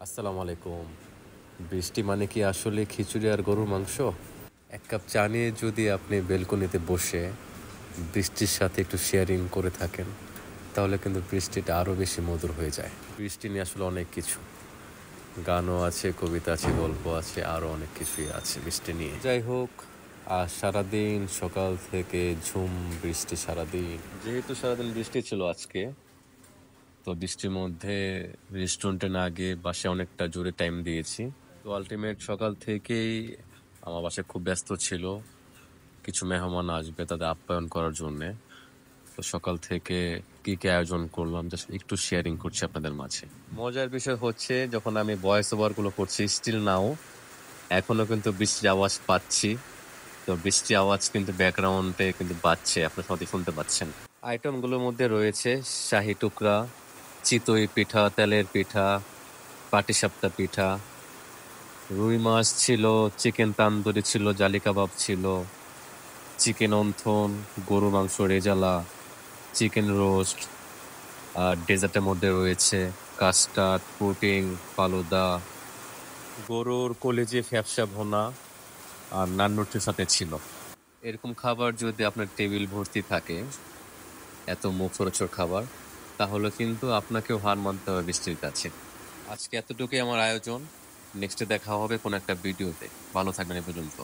আসসালামু আলাইকুম। বৃষ্টি মানে কি আসলে খিচুড়ি আর গরুর মাংস? এক কাপ চা নিয়ে যদি আপনি বেলকনিতে বসে বৃষ্টির সাথে একটু শেয়ারিং করে থাকেন, তাহলে কিন্তু বৃষ্টিটা আরও বেশি মধুর হয়ে যায়। বৃষ্টি নিয়ে আসলে অনেক কিছু, গানও আছে, কবিতা আছে, গল্প আছে, আরও অনেক কিছুই আছে বৃষ্টি নিয়ে। যাই হোক, আর সারাদিন সকাল থেকে ঝুম বৃষ্টি সারাদিন। যেহেতু সারাদিন বৃষ্টি ছিল আজকে, তো বৃষ্টির মধ্যে রেস্টুরেন্টে না গিয়ে বাসায় অনেকটা জোরে টাইম দিয়েছি। তো আলটিমেট সকাল থেকেই আমার বাসায় খুব ব্যস্ত ছিল, কিছু মেহমান আসবে তাদের আপ্যায়ন করার জন্য। তো সকাল থেকে কি কি আয়োজন করলাম জাস্ট একটু শেয়ারিং করছি আপনাদের মাঝে। মজার বিষয় হচ্ছে, যখন আমি ভয়েস ওভার গুলো করছি স্টিল নাও এখনো কিন্তু বৃষ্টির আওয়াজ পাচ্ছি। তো বৃষ্টির আওয়াজ কিন্তু ব্যাকগ্রাউন্ডে কিন্তু বাজছে, আপনার সাথে শুনতে পাচ্ছেন। আইটেম গুলোর মধ্যে রয়েছে শাহী টুকরা, চিতই পিঠা, তেলের পিঠা, পাটিসাপটা পিঠা, রুই মাছ ছিল, চিকেন তান্দুরি ছিল, জালি কাবাব ছিল, চিকেন অন্থন, গরু মাংস রেজালা, চিকেন রোস্ট। আর ডেজার্টের মধ্যে রয়েছে কাস্টার্ড, পুডিং, ফালুদা, গরুর কলিজে ফ্যাপসা ভুনা আর নান্নুটির সাথে ছিল। এরকম খাবার যদি আপনার টেবিল ভর্তি থাকে, এত মুখরোচক খাবার, তাহলে কিন্তু আপনাকেও হার মানতে হবে বৃষ্টির কাছে। আজকে এতটুকুই আমার আয়োজন। নেক্সটে দেখা হবে কোনো একটা ভিডিওতে। ভালো থাকবেন এ পর্যন্ত।